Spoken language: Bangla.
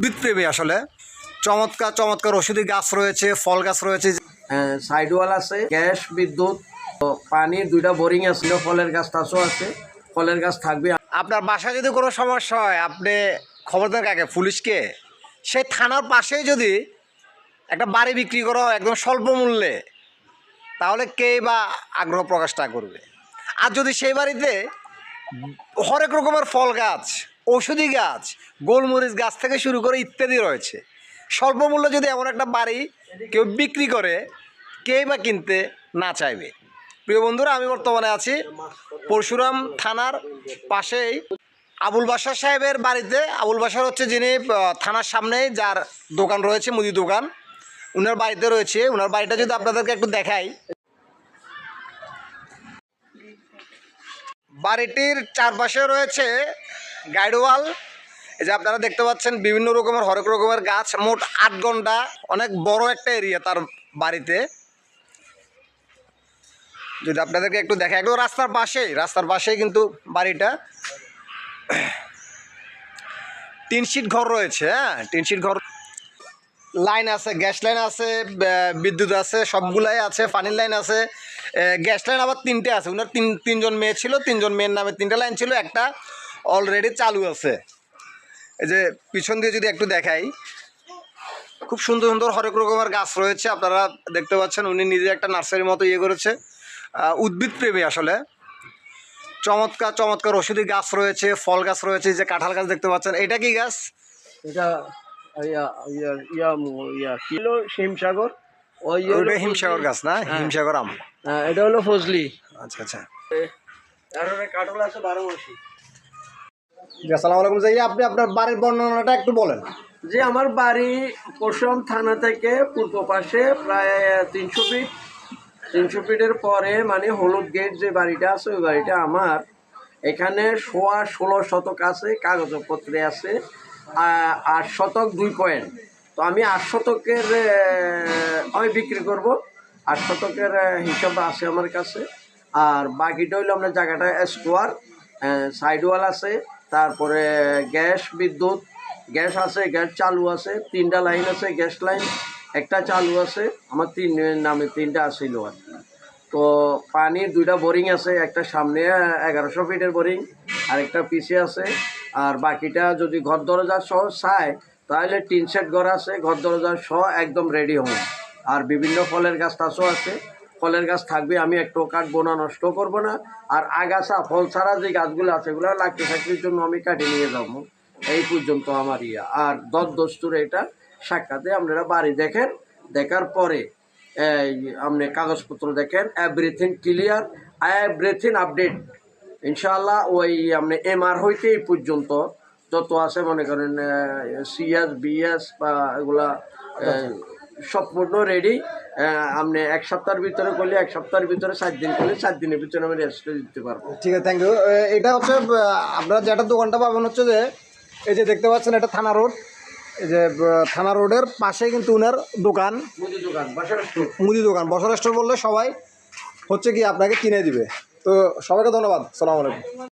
উদ্ভিদপ্রেমী আসলে চমৎকার চমৎকার ওষুধি গাছ রয়েছে, ফল গাছ রয়েছে। সাইড ওয়াল আছে, গ্যাস, বিদ্যুৎ, পানির 2টা বোরিং আছে, ফলের গাছ টাছও আছে, ফলের গাছ থাকবে। আপনার বাসায় যদি কোনো সমস্যা হয় আপনি খবর দেন কাকে? পুলিশকে। সেই থানার পাশেই যদি একটা বাড়ি বিক্রি করা হয় একদম স্বল্প মূল্যে, তাহলে কে বা আগ্রহ প্রকাশটা করবে? আর যদি সেই বাড়িতে হরেক রকমের ফল গাছ, ঔষধি গাছ, গোলমরিচ গাছ থেকে শুরু করে ইত্যাদি রয়েছে, স্বল্প মূল্যে যদি এমন একটা বাড়ি কেউ বিক্রি করে, কেই বা কিনতে না চাইবে? প্রিয় বন্ধুরা, আমি বর্তমানে আছি পরশুরাম থানার পাশেই আবুল বাশার সাহেবের বাড়িতে। আবুল বাশার হচ্ছে যিনি থানার সামনেই যার দোকান রয়েছে, মুদি দোকান, উনার বাড়িতে রয়েছে। উনার বাড়িটা যদি আপনাদেরকে একটু দেখাই, বাড়িটির চারপাশে রয়েছে গাইডওয়াল। এই যে আপনারা দেখতে পাচ্ছেন বিভিন্ন রকমের হরেক রকমের গাছ, মোট 8 ঘন্টা, অনেক বড় একটা এরিয়া তার বাড়িতে। যদি আপনাদেরকে একটু দেখা, একটু রাস্তার পাশেই কিন্তু বাড়িটা। টিন শিট ঘর রয়েছে, হ্যাঁ, টিন শিট ঘর, লাইন আছে, গ্যাস লাইন আছে, বিদ্যুৎ আছে, সবগুলাই আছে, পানির লাইন আছে। গ্যাস লাইন আবার 3টে আছে। ওনার তিনজন মেয়ে ছিল, 3জন মেয়ের নামে 3টা লাইন ছিল, একটা অলরেডি চালু আছে। এই যে পিছন দিয়ে যদি একটু দেখাই, খুব সুন্দর সুন্দর হরেক রকমের গাছ রয়েছে, আপনারা দেখতে পাচ্ছেন। উনি নিজে একটা নার্সারির মতো করেছে। উদ্ভিদ প্রেমী আসলে, চমৎকার চমৎকার ওষুধি গাছ রয়েছে, ফল গাছ রয়েছে। যে কাঁঠাল গাছ দেখতে পাচ্ছেন, এটা কি গাছ? এটা কিলো হিমসাগর, ওইটা হিমসাগর গাছ না? হিমসাগর আম। এটা হলো ফজলি। আচ্ছা আচ্ছা। কাঁঠাল আছে 12 মাসি। আসসালামু আলাইকুম। যাই, আপনি আপনার বাড়ির বর্ণনাটা একটু বলেন। যে আমার বাড়ি পরশুরাম থানা থেকে পূর্ব পাশে প্রায় 300 ফিটের পরে, মানে হলুদ গেট যে বাড়িটা আছে, ওই বাড়িটা আমার। এখানে 16 শতক আছে, কাগজপত্রে আছে 8 শতক 2 পয়েন্ট। তো আমি 8 শতকের আমি বিক্রি করব। 8 শতকের হিসাব আছে আমার কাছে। আর বাকিটা হইলো আপনার জায়গাটা স্কোয়ার, সাইড ওয়াল আছে, তারপরে গ্যাস, বিদ্যুৎ, গ্যাস আছে, গ্যাস চালু আছে, 3টা লাইন আছে, গ্যাস লাইন একটা চালু আছে, আমার 3 নামে 3টা আসছিল আর কি। তো পানির 2টা বোরিং আছে, একটা সামনে 1100 ফিটের বোরিং, আরেকটা পিছিয়ে আছে। আর বাকিটা যদি ঘর দরজা সহ চায়, তাহলে টিন শেড ঘর আছে, ঘর দরজা সহ একদম রেডি হবো। আর বিভিন্ন ফলের গাছ টাছও আছে, ফলের গাছ থাকবে, আমি একটু কাটবো না, নষ্ট করবো না। আর আগাছা ফল ছাড়া যে গাছগুলো আছে, এগুলো লাগতে থাকলে জন্য আমি কাটে নিয়ে যাবো। এই পর্যন্ত আমার আর দস্তুর এটা সাক্ষাতে আপনারা বাড়ি দেখেন, দেখার পরে এই আপনি কাগজপত্র দেখেন, এভরিথিং ক্লিয়ার, এভরিথিং আপডেট ইনশাআল্লাহ। ওই আপনি MR হইতে এই পর্যন্ত যত আছে, মনে করেন CS BS বা এগুলা সম্পূর্ণ রেডি। আপনি 1 সপ্তাহের ভিতরে করলে 1 সপ্তাহের ভিতরে, 7 দিন করলে 7 দিনের ভিতরে আমি রেজিস্ট্রি দিতে পারবো। ঠিক আছে, থ্যাংক ইউ। এটা হচ্ছে আপনারা যেটা দোকানটা পাবেন হচ্ছে যে, এই যে দেখতে পাচ্ছেন, এটা থানা রোড। এই যে থানা রোডের পাশে কিন্তু উনার দোকান, মুদি দোকান। বসার স্টোর বললে সবাই হচ্ছে কি আপনাকে কিনে দিবে। তো সবাইকে ধন্যবাদ। আসসালামু আলাইকুম।